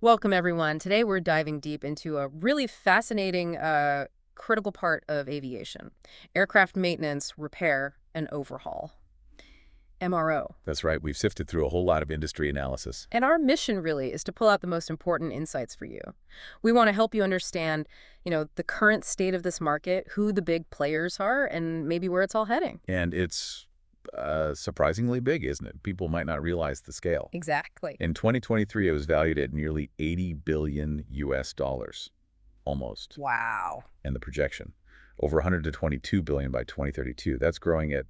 Welcome, everyone. Today we're diving deep into a really fascinating, critical part of aviation: aircraft maintenance, repair, and overhaul. MRO. That's right. We've sifted through a whole lot of industry analysis. And our mission really is to pull out the most important insights for you. We want to help you understand, the current state of this market, who the big players are, and maybe where it's all heading. And it's surprisingly big, isn't it? People might not realize the scale. Exactly. In 2023, it was valued at nearly 80 billion US dollars, almost. Wow. And the projection, over 122 billion by 2032. That's growing at,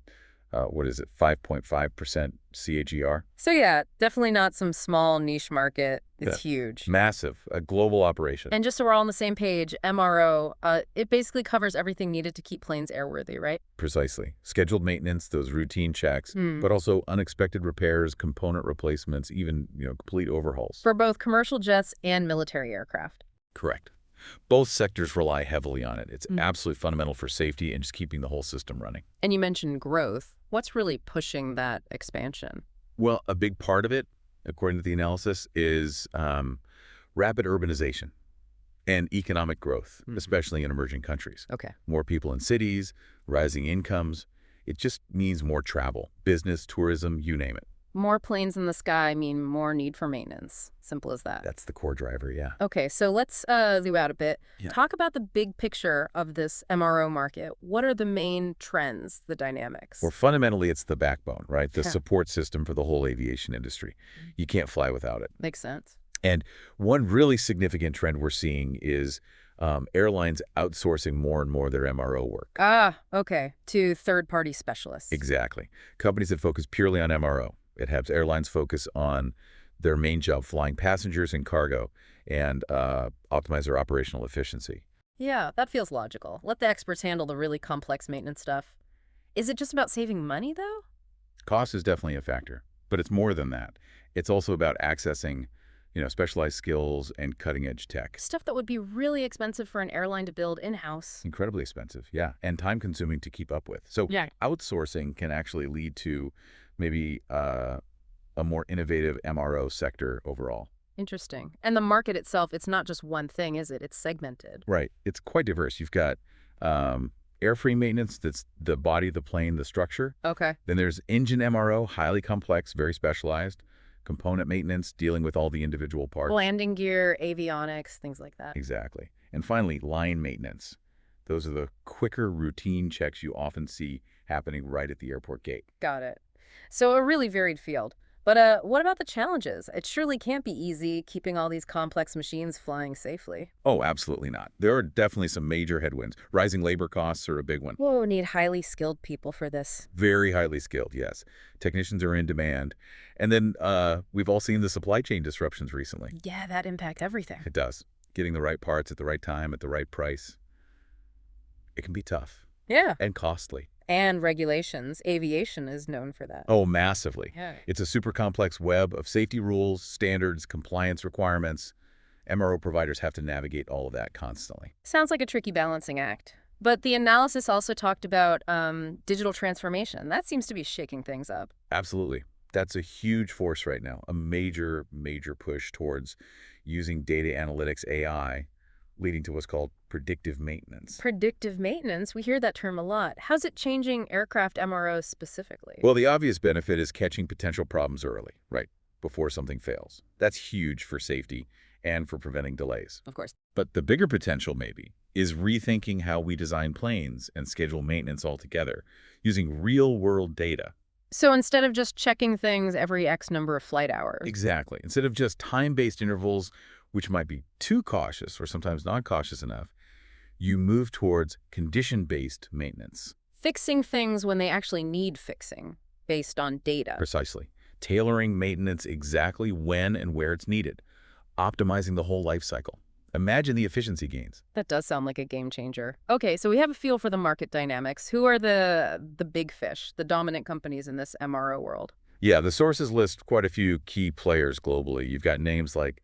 5.5% CAGR? So yeah, definitely not some small niche market. It's huge. Massive, a global operation. And just so we're all on the same page, MRO, it basically covers everything needed to keep planes airworthy, right? Precisely. Scheduled maintenance, those routine checks, but also unexpected repairs, component replacements, even, complete overhauls. For both commercial jets and military aircraft. Correct. Both sectors rely heavily on it. It's absolutely fundamental for safety and just keeping the whole system running. And you mentioned growth. What's really pushing that expansion? Well, a big part of it, according to the analysis, is rapid urbanization and economic growth, especially in emerging countries. Okay. More people in cities, rising incomes. It just means more travel, business, tourism, you name it. More planes in the sky mean more need for maintenance. Simple as that. That's the core driver, yeah. Okay, so let's zoom out a bit. Yeah. Talk about the big picture of this MRO market. What are the main trends, the dynamics? Well, fundamentally, it's the backbone, right? The support system for the whole aviation industry. You can't fly without it. Makes sense. And one really significant trend we're seeing is airlines outsourcing more and more of their MRO work. Ah, okay. To third-party specialists. Exactly. Companies that focus purely on MRO. It has airlines focus on their main job, flying passengers and cargo, and optimize their operational efficiency. Yeah, that feels logical. Let the experts handle the really complex maintenance stuff. Is it just about saving money, though? Cost is definitely a factor, but it's more than that. It's also about accessing, specialized skills and cutting-edge tech. Stuff that would be really expensive for an airline to build in-house. Incredibly expensive, yeah, and time-consuming to keep up with. So Yeah. outsourcing can actually lead to maybe a more innovative MRO sector overall. Interesting. And the market itself, it's not just one thing, is it? It's segmented. Right. It's quite diverse. You've got airframe maintenance, that's the body of the plane, the structure. Okay. Then there's engine MRO, highly complex, very specialized. Component maintenance, dealing with all the individual parts. Landing gear, avionics, things like that. Exactly. And finally, line maintenance. Those are the quicker routine checks you often see happening right at the airport gate. Got it. So a really varied field. But what about the challenges? It surely can't be easy keeping all these complex machines flying safely. Oh, absolutely not. There are definitely some major headwinds. Rising labor costs are a big one. Whoa, need highly skilled people for this. Very highly skilled, yes. Technicians are in demand. And then we've all seen the supply chain disruptions recently. Yeah, that impact everything. It does. Getting the right parts at the right time, at the right price. It can be tough. Yeah. And costly. And regulations. Aviation is known for that. Oh, massively. Yeah. It's a super complex web of safety rules, standards, compliance requirements. MRO providers have to navigate all of that constantly. Sounds like a tricky balancing act. But the analysis also talked about digital transformation. That seems to be shaking things up. Absolutely. That's a huge force right now, a major, major push towards using data analytics, AI, leading to what's called predictive maintenance. Predictive maintenance, we hear that term a lot. How's it changing aircraft MRO specifically? Well, the obvious benefit is catching potential problems early, right, before something fails. That's huge for safety and for preventing delays. Of course. But the bigger potential, maybe, is rethinking how we design planes and schedule maintenance altogether, using real-world data. So instead of just checking things every X number of flight hours. Exactly. Instead of just time-based intervals, which might be too cautious or sometimes not cautious enough, you move towards condition-based maintenance. Fixing things when they actually need fixing, based on data. Precisely. Tailoring maintenance exactly when and where it's needed. Optimizing the whole life cycle. Imagine the efficiency gains. That does sound like a game changer. Okay, so we have a feel for the market dynamics. Who are the big fish, the dominant companies in this MRO world? Yeah, the sources list quite a few key players globally. You've got names like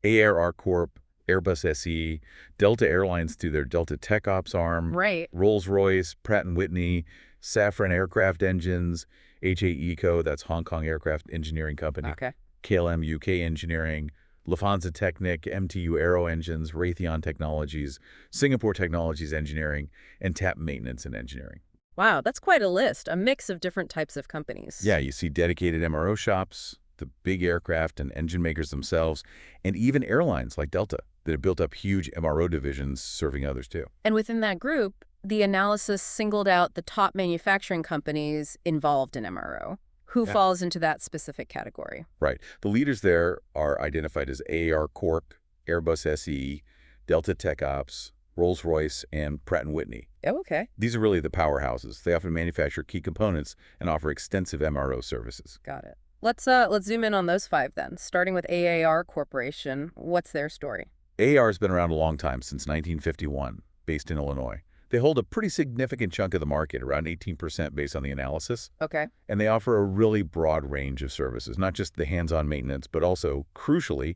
ARR Corp, Airbus SE, Delta Airlines through their Delta Tech Ops arm, Right. Rolls-Royce, Pratt & Whitney, Safran Aircraft Engines, HAE Co., that's Hong Kong Aircraft Engineering Company, Okay. KLM UK Engineering, Lufthansa Technik, MTU Aero Engines, Raytheon Technologies, Singapore Technologies Engineering, and TAP Maintenance and Engineering. Wow, that's quite a list, a mix of different types of Yeah, companies. you see dedicated MRO shops, the big aircraft and engine makers themselves, and even airlines like Delta that have built up huge MRO divisions serving others too. And within that group, the analysis singled out the top manufacturing companies involved in MRO. Who Yeah. falls into that specific category? Right. The leaders there are identified as AAR Corp, Airbus SE, Delta Tech Ops, Rolls-Royce, and Pratt& Whitney. Oh, okay. These are really the powerhouses. They often manufacture key components and offer extensive MRO services. Got it. Let's zoom in on those five then. Starting with AAR Corporation, what's their story? AAR has been around a long time, since 1951, based in Illinois. They hold a pretty significant chunk of the market, around 18% based on the analysis, Okay. and they offer a really broad range of services, not just the hands-on maintenance, but also, crucially,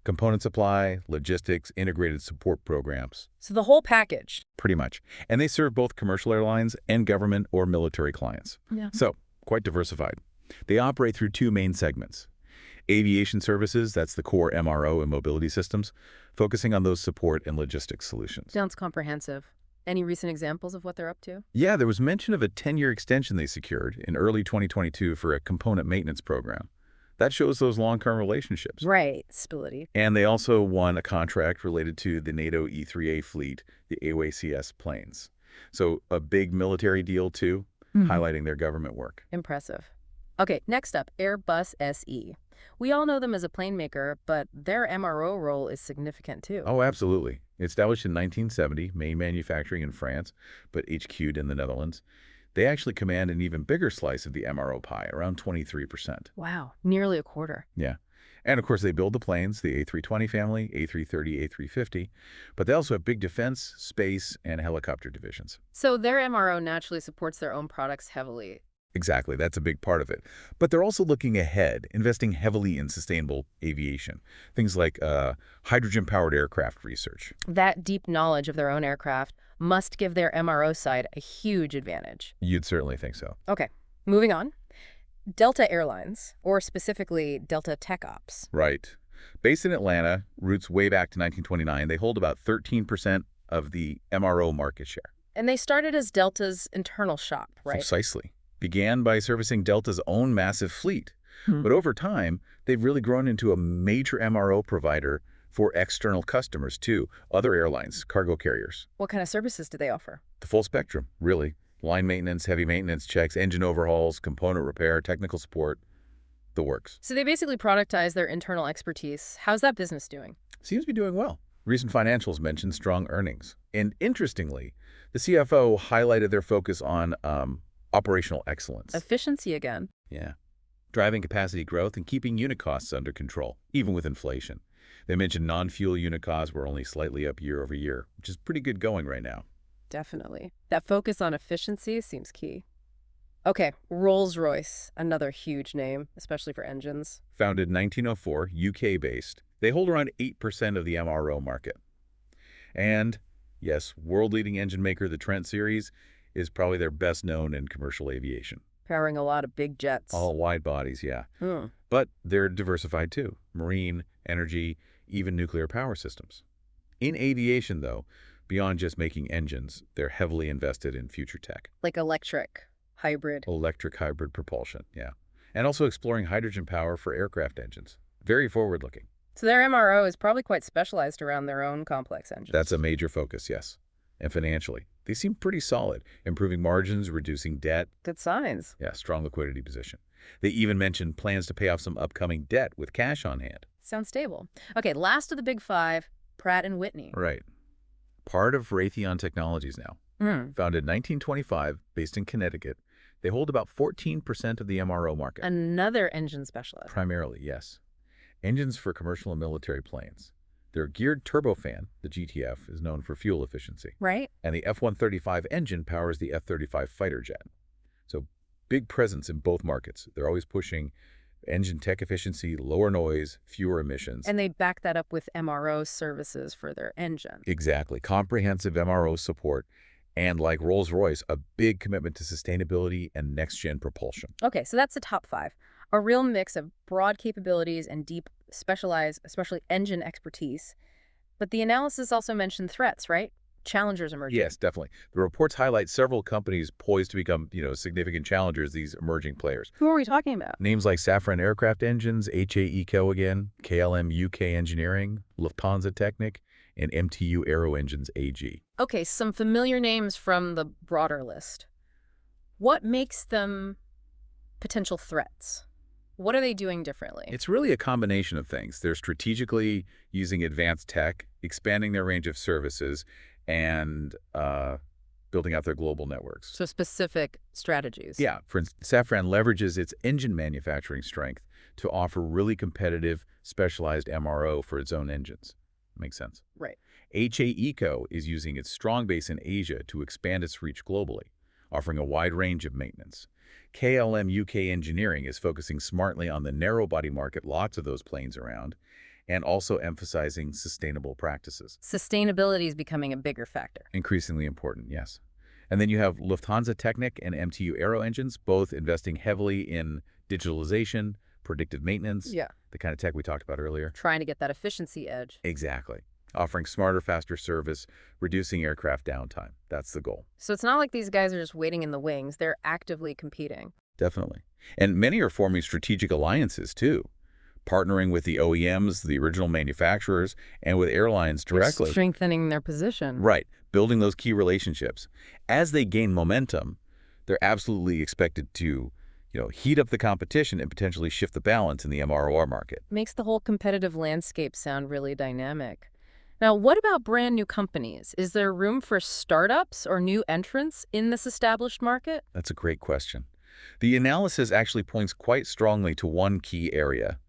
component supply, logistics, integrated support programs, So the whole package. pretty much. And they serve both commercial airlines and government or military clients. Yeah. So, quite diversified. They operate through two main segments. Aviation services, that's the core MRO and mobility systems, focusing on those support and logistics solutions. Sounds comprehensive. Any recent examples of what they're up to? Yeah, there was mention of a 10-year extension they secured in early 2022 for a component maintenance program. That shows those long-term relationships. Right. Stability. And they also won a contract related to the NATO E-3A fleet, the AWACS planes. So a big military deal, too, highlighting their government work. Impressive. Okay, next up, Airbus SE. We all know them as a plane maker, but their MRO role is significant too. Oh, absolutely. Established in 1970, main manufacturing in France, but HQ'd in the Netherlands. They actually command an even bigger slice of the MRO pie, around 23%. Wow, nearly a quarter. Yeah. And of course, they build the planes, the A320 family, A330, A350, but they also have big defense, space, and helicopter divisions. So their MRO naturally supports their own products heavily. Exactly, that's a big part of it. But they're also looking ahead, investing heavily in sustainable aviation. Things like hydrogen-powered aircraft research. That deep knowledge of their own aircraft must give their MRO side a huge advantage. You'd certainly think so. Okay, moving on. Delta Airlines, or specifically Delta Tech Ops. Right. Based in Atlanta, roots way back to 1929, they hold about 13% of the MRO market share. And they started as Delta's internal shop, right? Precisely. Began by servicing Delta's own massive fleet. But over time, they've really grown into a major MRO provider for external customers, too. Other airlines, cargo carriers. What kind of services do they offer? The full spectrum, really. Line maintenance, heavy maintenance checks, engine overhauls, component repair, technical support, the works. So they basically productize their internal expertise. How's that business doing? Seems to be doing well. Recent financials mentioned strong earnings. And interestingly, the CFO highlighted their focus on operational excellence. Efficiency again. Yeah. Driving capacity growth and keeping unit costs under control, even with inflation. They mentioned non-fuel unit costs were only slightly up year over year, which is pretty good going right now. Definitely. That focus on efficiency seems key. Okay, Rolls-Royce, another huge name, especially for engines. Founded in 1904, UK-based, they hold around 8% of the MRO market. And, yes, world-leading engine maker, the Trent series, is probably their best known in commercial aviation. Powering a lot of big jets. All wide bodies, yeah. Hmm. But they're diversified too. Marine, energy, even nuclear power systems. In aviation, though, beyond just making engines, they're heavily invested in future tech. Like electric, hybrid. Electric hybrid propulsion, yeah. And also exploring hydrogen power for aircraft engines. Very forward-looking. So their MRO is probably quite specialized around their own complex engines. That's a major focus, yes. And financially, they seem pretty solid, improving margins, reducing debt. Good signs. Yeah, strong liquidity position. They even mentioned plans to pay off some upcoming debt with cash on hand. Sounds stable. Okay, last of the big five, Pratt& Whitney. Right. Part of Raytheon Technologies now. Founded in 1925, based in Connecticut, they hold about 14% of the MRO market. Another engine specialist. Primarily, yes. Engines for commercial and military planes. Their geared turbofan, the GTF, is known for fuel efficiency. Right. And the F-135 engine powers the F-35 fighter jet. So big presence in both markets. They're always pushing engine tech efficiency, lower noise, fewer emissions. And they back that up with MRO services for their engine. Exactly. Comprehensive MRO support. And like Rolls-Royce, a big commitment to sustainability and next-gen propulsion. Okay, so that's the top five. A real mix of broad capabilities and deep, specialized, especially engine expertise. But the analysis also mentioned threats, right? Challengers Yes, emerging. definitely. The reports highlight several companies poised to become, significant challengers, these emerging players. Who are we talking about? Names like Safran Aircraft Engines, HAE Co. again, KLM UK Engineering, Lufthansa Technik, and MTU Aero Engines AG. Okay, some familiar names from the broader list. What makes them potential threats? What are they doing differently? It's really a combination of things. They're strategically using advanced tech, expanding their range of services, and building out their global networks. So specific strategies. Yeah, for instance, Safran leverages its engine manufacturing strength to offer really competitive, specialized MRO for its own engines. Makes sense. Right. HAE Co. is using its strong base in Asia to expand its reach globally, offering a wide range of maintenance. KLM UK Engineering is focusing smartly on the narrow-body market, lots of those planes around, and also emphasizing sustainable practices. Sustainability is becoming a bigger factor. Increasingly important, yes. And then you have Lufthansa Technik and MTU Aero Engines, both investing heavily in digitalization, predictive maintenance, Yeah. the kind of tech we talked about earlier. Trying to get that efficiency edge. Exactly. Offering smarter, faster service, reducing aircraft downtime. That's the goal. So it's not like these guys are just waiting in the wings. They're actively competing. Definitely. And many are forming strategic alliances, too, partnering with the OEMs, the original manufacturers, and with airlines They're directly. strengthening their position. Right. Building those key relationships. As they gain momentum, they're absolutely expected to, heat up the competition and potentially shift the balance in the MRO market. Makes the whole competitive landscape sound really dynamic. Now, what about brand new companies? Is there room for startups or new entrants in this established market? That's a great question. The analysis actually points quite strongly to one key area: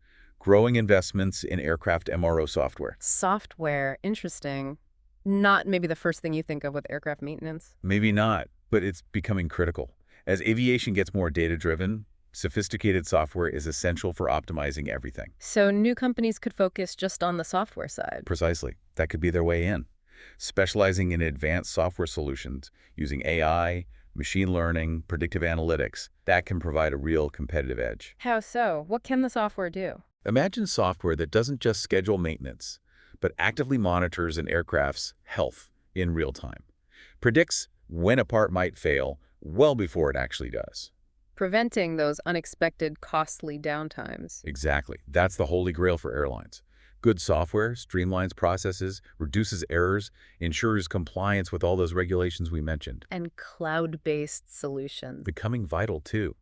growing investments in aircraft MRO software. Software, interesting. Not maybe the first thing you think of with aircraft maintenance. Maybe not, but it's becoming critical. As aviation gets more data-driven, sophisticated software is essential for optimizing everything. So new companies could focus just on the software side. Precisely. That could be their way in. Specializing in advanced software solutions using AI, machine learning, predictive analytics, that can provide a real competitive edge. How so? What can the software do? Imagine software that doesn't just schedule maintenance, but actively monitors an aircraft's health in real time. Predicts when a part might fail well before it actually does. Preventing those unexpected, costly downtimes. Exactly. That's the holy grail for airlines. Good software streamlines processes, reduces errors, ensures compliance with all those regulations we mentioned. And cloud-based solutions. Becoming vital, too,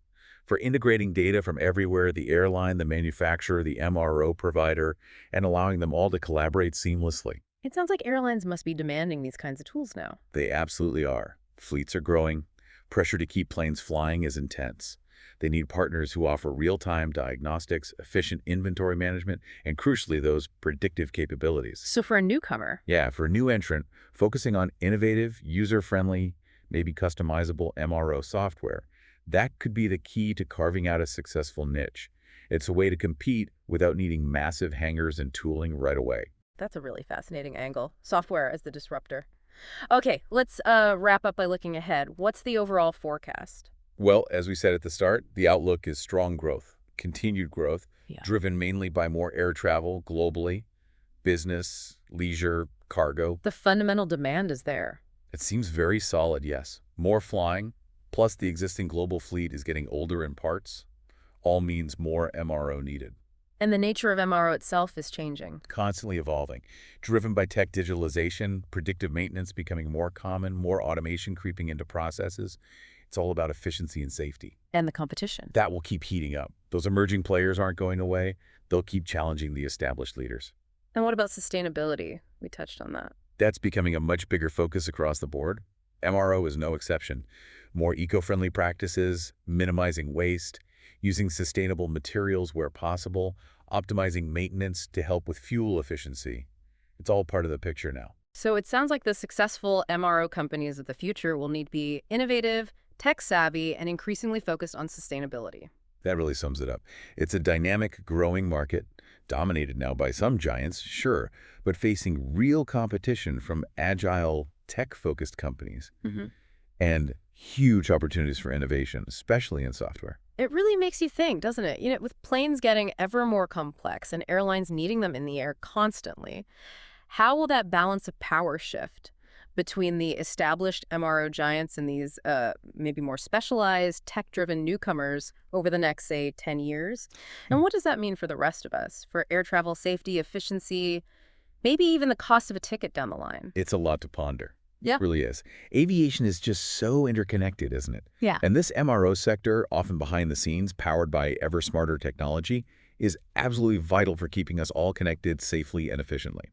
for integrating data from everywhere: the airline, the manufacturer, the MRO provider, and allowing them all to collaborate seamlessly. It sounds like airlines must be demanding these kinds of tools now. They absolutely are. Fleets are growing. Pressure to keep planes flying is intense. They need partners who offer real-time diagnostics, efficient inventory management, and crucially, those predictive capabilities. So for a newcomer, Yeah, for a new entrant, focusing on innovative, user-friendly, maybe customizable MRO software, that could be the key to carving out a successful niche. It's a way to compete without needing massive hangars and tooling right away. that's a really fascinating angle. Software as the disruptor. Okay, let's wrap up by looking ahead. What's the overall forecast? Well, as we said at the start, the outlook is strong growth, continued growth, Yeah. driven mainly by more air travel globally, business, leisure, cargo. The fundamental demand is there. It seems very solid, yes. More flying, plus the existing global fleet is getting older in parts, all means more MRO needed. And the nature of MRO itself is changing. Constantly evolving, driven by tech digitalization, predictive maintenance becoming more common, more automation creeping into processes. It's all about efficiency and safety. And the competition. That will keep heating up. Those emerging players aren't going away. They'll keep challenging the established leaders. And what about sustainability? We touched on that. That's becoming a much bigger focus across the board. MRO is no exception. More eco-friendly practices, minimizing waste, using sustainable materials where possible, optimizing maintenance to help with fuel efficiency. It's all part of the picture now. So it sounds like the successful MRO companies of the future will need to be innovative, tech-savvy, and increasingly focused on sustainability. That really sums it up. It's a dynamic, growing market, dominated now by some giants, sure, but facing real competition from agile, tech-focused companies Mm-hmm. and huge opportunities for innovation, especially in software. It really makes you think, doesn't it? With planes getting ever more complex and airlines needing them in the air constantly, how will that balance of power shift between the established MRO giants and these maybe more specialized, tech-driven newcomers over the next, say, 10 years? And what does that mean for the rest of us, for air travel safety, efficiency, maybe even the cost of a ticket down the line? It's a lot to ponder. Yeah. Really is. Aviation is just so interconnected, isn't it? Yeah. And this MRO sector, often behind the scenes, powered by ever smarter technology, is absolutely vital for keeping us all connected safely and efficiently.